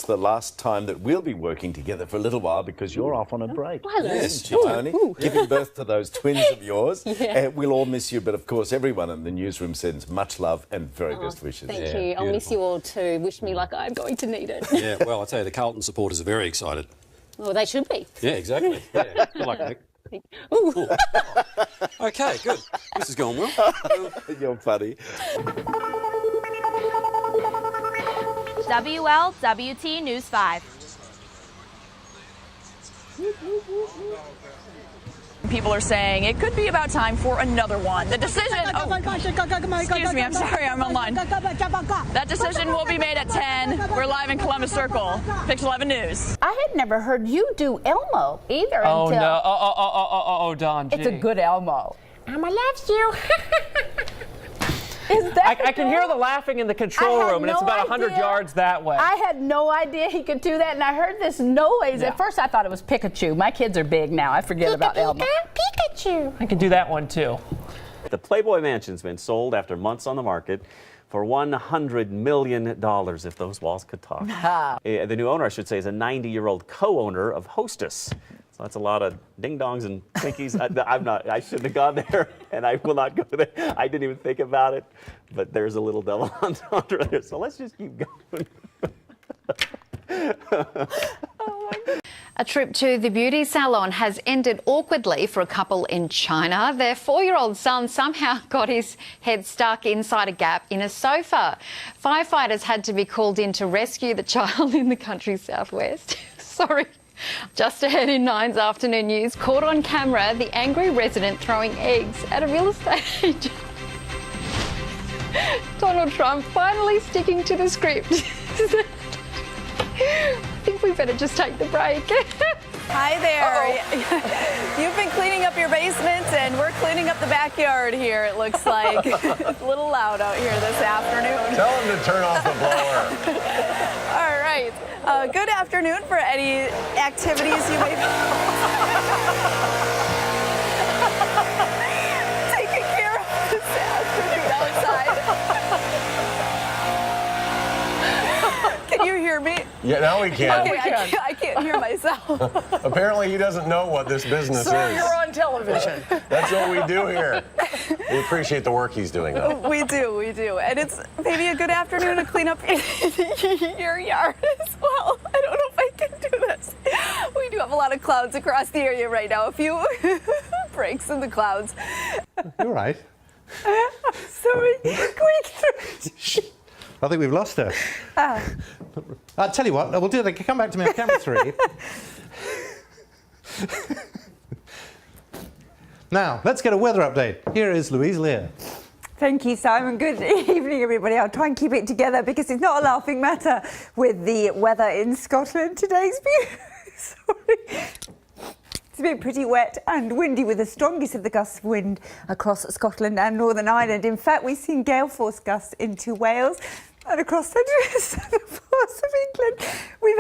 it's the last time that we'll be working together for a little while because you're off on a break. Yes, Tony, giving birth to those twins of yours. We'll all miss you, but of course everyone in the newsroom sends much love and very best wishes. Thank you. I'll miss you all too. Wish me like I'm going to need it. Yeah, well, I tell you, the Carlton supporters are very excited. Well, they should be. Yeah, exactly. Yeah. Good luck, Nick. Ooh. Okay, good. This is going well. You're funny. WLWT News 5. People are saying it could be about time for another one. The decision... Oh, excuse me, I'm sorry, I'm online. That decision will be made at 10. We're live in Columbus Circle. Pix 11 News. I had never heard you do Elmo either Oh, until... no. Oh, Don. It's a good Elmo. Mama loves you. Is that I can hear the laughing in the control room, and it's about 100 yards that way. I had no idea he could do that, and I heard this noise. At first, I thought it was Pikachu. My kids are big now. I forget about Elmo. Pikachu. I can do that one, too. The Playboy Mansion's been sold after months on the market for $100 million, if those walls could talk. The new owner, I should say, is a 90-year-old co-owner of Hostess. So that's a lot of ding-dongs and Twinkies. I shouldn't have gone there, and I will not go there. I didn't even think about it, but there's a little double entendre there. So let's just keep going. A trip to the beauty salon has ended awkwardly for a couple in China. Their 4-year-old son somehow got his head stuck inside a gap in a sofa. Firefighters had to be called in to rescue the child in the country's southwest. Sorry. Just ahead in 9's afternoon news, caught on camera, the angry resident throwing eggs at a real estate agent. Donald Trump finally sticking to the script. I think we better just take the break. Hi there. You've been cleaning up your basement, and we're cleaning up the backyard here, it looks like. It's a little loud out here this afternoon. Tell him to turn off the blower. All right. Good afternoon for any activities you may be taking care of this afternoon outside. Can you hear me? Yeah, now we can. Okay, I can't hear myself. Apparently he doesn't know what this business So is. you're on television. That's what we do here. We appreciate the work he's doing, though. We do. And it's maybe a good afternoon to clean up your yard as well. I don't know if I can do this. We do have a lot of clouds across the area right now. A few breaks in the clouds. You're right. Sorry. I think we've lost her. I'll tell you what, we'll do that. Come back to me on camera 3. Now, let's get a weather update. Here is Louise Lear. Thank you, Simon. Good evening, everybody. I'll try and keep it together because it's not a laughing matter with the weather in Scotland. Today's sorry. It's been pretty wet and windy with the strongest of the gusts of wind across Scotland and Northern Ireland. In fact, we've seen gale force gusts into Wales and across the southern parts of England. We've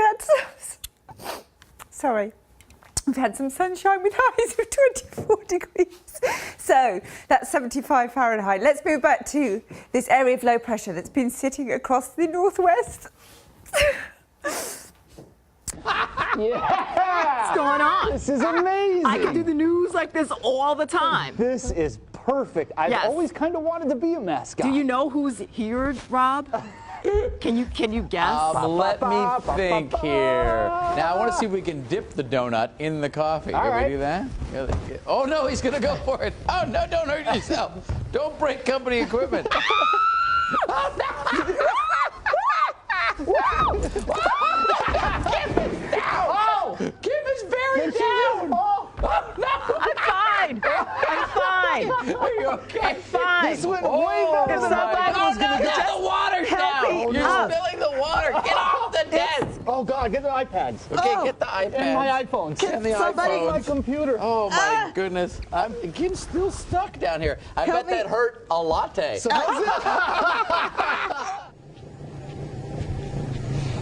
had some sunshine with highs of 24 degrees. So that's 75 Fahrenheit. Let's move back to this area of low pressure that's been sitting across the northwest. Yeah! What's going on? This is amazing. I can do the news like this all the time. This is perfect. I've always kind of wanted to be a mascot. Do you know who's here, Rob? Can you guess? Let me think here. Now I want to see if we can dip the donut in the coffee. Can we do that? Oh no, he's gonna go for it. Oh no, don't hurt yourself. Don't break company equipment. Oh no! Kim is down! Oh! Kim is very down! Oh no! I'm fine. Are you okay? I'm fine. This went way better than I thought it was going to go. Get the water down! You're spilling the water. Get off the desk! Oh God, get the iPads. Okay, get the iPads. And my iPhones. And the Somebody iPhones. my computer. Oh my goodness. Kim's still stuck down here. I bet that hurt a latte. So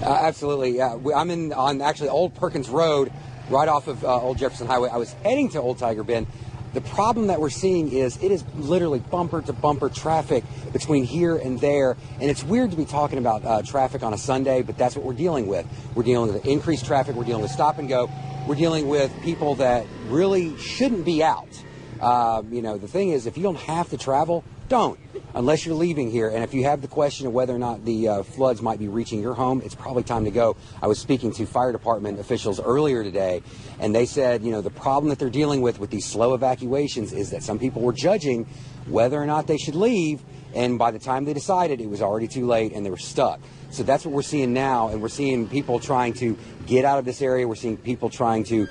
Absolutely. I'm on actually Old Perkins Road, right off of Old Jefferson Highway. I was heading to Old Tiger Bend. The problem that we're seeing is it is literally bumper to bumper traffic between here and there. And it's weird to be talking about traffic on a Sunday, but that's what we're dealing with. We're dealing with increased traffic. We're dealing with stop and go. We're dealing with people that really shouldn't be out. You know, the thing is, if you don't have to travel, don't, unless you're leaving here. And if you have the question of whether or not the floods might be reaching your home, it's probably time to go. I was speaking to fire department officials earlier today, and they said, you know, the problem that they're dealing with these slow evacuations is that some people were judging whether or not they should leave, and by the time they decided, it was already too late and they were stuck. So that's what we're seeing now, and we're seeing people trying to get out of this area. We're seeing people trying to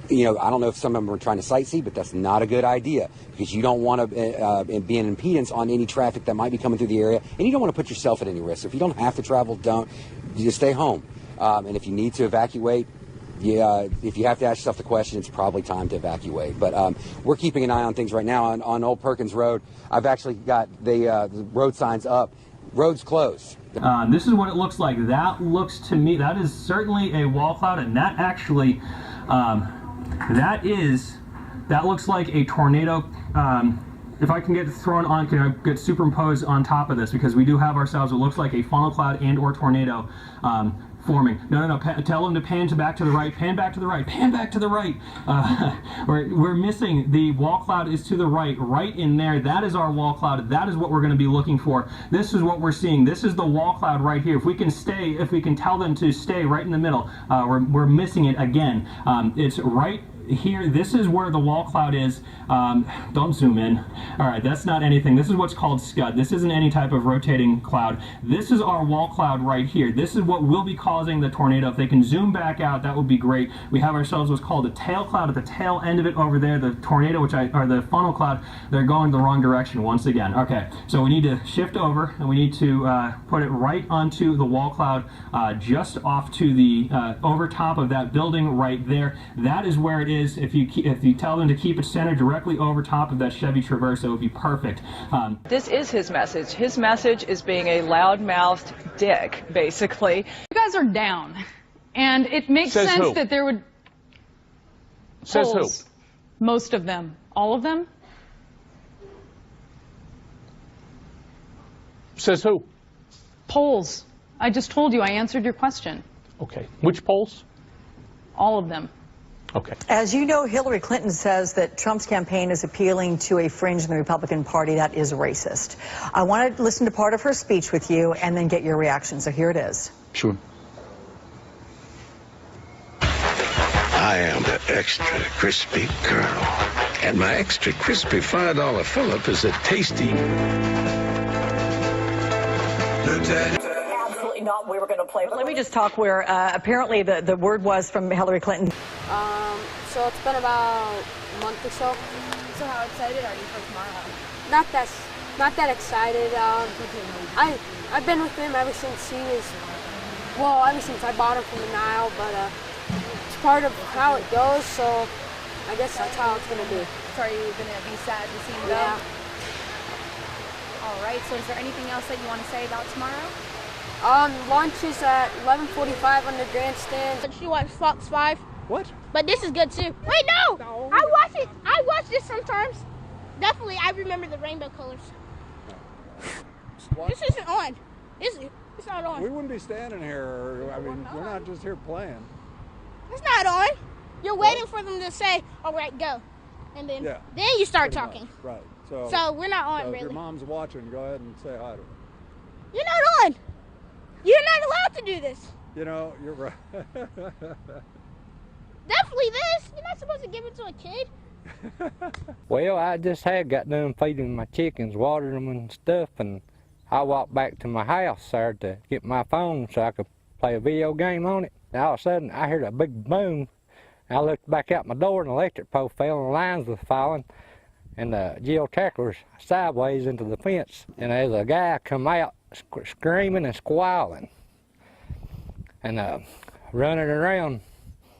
you know, I don't know if some of them are trying to sightsee, but that's not a good idea, because you don't want to be an impedance on any traffic that might be coming through the area, and you don't want to put yourself at any risk. So if you don't have to travel, don't. You just stay home. And if you need to evacuate, if you have to ask yourself the question, it's probably time to evacuate. But we're keeping an eye on things right now on Old Perkins Road. I've actually got the road signs up. Road's closed. This is what it looks like. That looks to me, that is certainly a wall cloud, and that actually, that looks like a tornado. If I can get thrown on, can I get superimposed on top of this? Because we do have ourselves what looks like a funnel cloud and or tornado forming. No, tell them to pan back to the right, pan back to the right, pan back to the right. We're missing the wall cloud is to the right, right in there. That is our wall cloud. That is what we're going to be looking for. This is what we're seeing. This is the wall cloud right here. If we can tell them to stay right in the middle, we're missing it again. It's right here. This is where the wall cloud is. Don't zoom in. All right, that's not anything. This is what's called scud. This isn't any type of rotating cloud. This is our wall cloud right here. This is what will be causing the tornado. If they can zoom back out, that would be great. We have ourselves what's called a tail cloud at the tail end of it over there. The tornado, or the funnel cloud, they're going the wrong direction once again. Okay, so we need to shift over, and we need to put it right onto the wall cloud, just off to the over top of that building right there. That is where it is. If you tell them to keep it centered directly over top of that Chevy Traverse, it would be perfect. This is his message. His message is being a loud-mouthed dick, basically. You guys are down, and it makes sense that there would... Says who? Most of them. All of them? Says who? Polls. I just told you. I answered your question. Okay. Which polls? All of them. Okay. As you know, Hillary Clinton says that Trump's campaign is appealing to a fringe in the Republican Party that is racist. I want to listen to part of her speech with you and then get your reaction. So here it is. Sure. I am the extra crispy Colonel, and my extra crispy $5 fill-up is a tasty Lieutenant. Absolutely not we were going to play. But let me just talk where apparently the word was from Hillary Clinton. So it's been about a month or so. So how excited are you for tomorrow? Not that excited. I've been with him ever since ever since I bought him from the Nile, but it's part of how it goes, so I guess that's how it's gonna be. So are you gonna be sad to see him go? Yeah. All right, so is there anything else that you want to say about tomorrow? Lunch is at 11:45 on the grandstand. She watched Fox 5. What? But this is good too. Wait, no! I watch it. I watch this sometimes. Definitely, I remember the rainbow colors. What? This isn't on. It's not on. We wouldn't be standing here. I mean, we're not just here playing. It's not on. You're waiting for them to say, all right, go. And then you start talking. Right. So we're not on, so really. If your mom's watching, go ahead and say hi to her. You're not on. You're not allowed to do this. You know, you're right. Definitely this. You're not supposed to give it to a kid. Well, I just had got done feeding my chickens, watering them and stuff, and I walked back to my house there to get my phone so I could play a video game on it. And all of a sudden, I heard a big boom. I looked back out my door, and the electric pole fell, and the lines were falling, and the geotackler sideways into the fence. And there's a guy come out screaming and squalling, and running around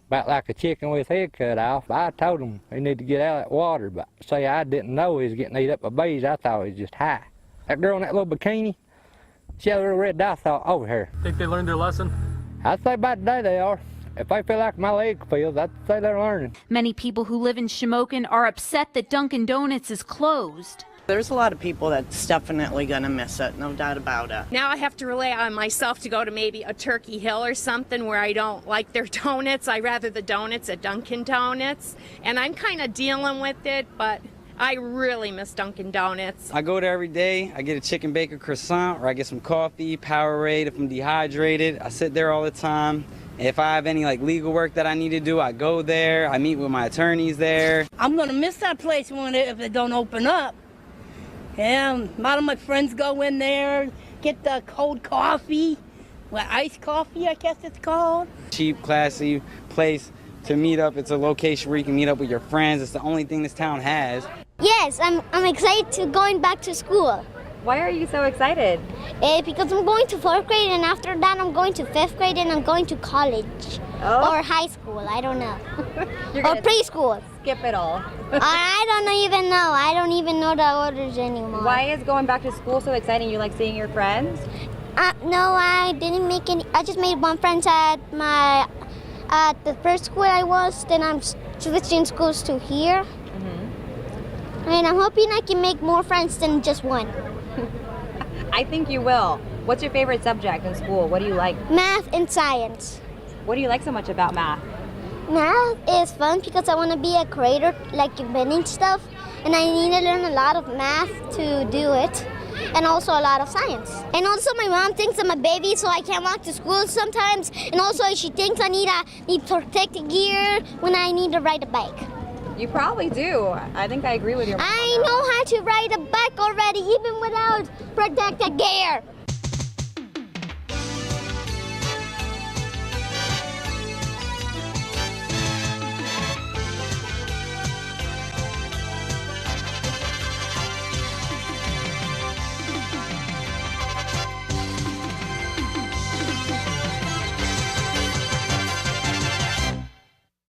about like a chicken with his head cut off. I told him he needed to get out of that water, but say I didn't know he was getting eaten up by bees. I thought he was just high. That girl in that little bikini, she had a little red dot thought over her. Think they learned their lesson? I'd say about today they are. if they feel like my leg feels, I'd say they're learning. Many people who live in Shamokin are upset that Dunkin' Donuts is closed. There's a lot of people that's definitely going to miss it, no doubt about it. Now I have to rely on myself to go to maybe a Turkey Hill or something where I don't like their donuts. I rather the donuts at Dunkin' Donuts. And I'm kind of dealing with it, but I really miss Dunkin' Donuts. I go there every day. I get a chicken bacon croissant, or I get some coffee, Powerade if I'm dehydrated. I sit there all the time. If I have any legal work that I need to do, I go there. I meet with my attorneys there. I'm going to miss that place if it don't open up. Yeah, a lot of my friends go in there, get the cold coffee, iced coffee, I guess it's called. Cheap, classy place to meet up. It's a location where you can meet up with your friends. It's the only thing this town has. Yes, I'm excited to going back to school. Why are you so excited? Because I'm going to 4th grade, and after that I'm going to 5th grade, and I'm going to college. Or high school, I don't know. Or preschool. Skip it all. I don't even know. I don't even know the orders anymore. Why is going back to school so exciting? You like seeing your friends? No, I didn't make any. I just made one friend at the first school I was. Then I'm switching schools to here. And I'm hoping I can make more friends than just one. I think you will. What's your favorite subject in school? What do you like? Math and science. What do you like so much about math? Math is fun because I want to be a creator, like inventing stuff. And I need to learn a lot of math to do it. And also a lot of science. And also my mom thinks I'm a baby, so I can't walk to school sometimes. And also she thinks I need protective gear when I need to ride a bike. You probably do. I think I agree with your mom. I know how to ride a bike already, even without protective gear.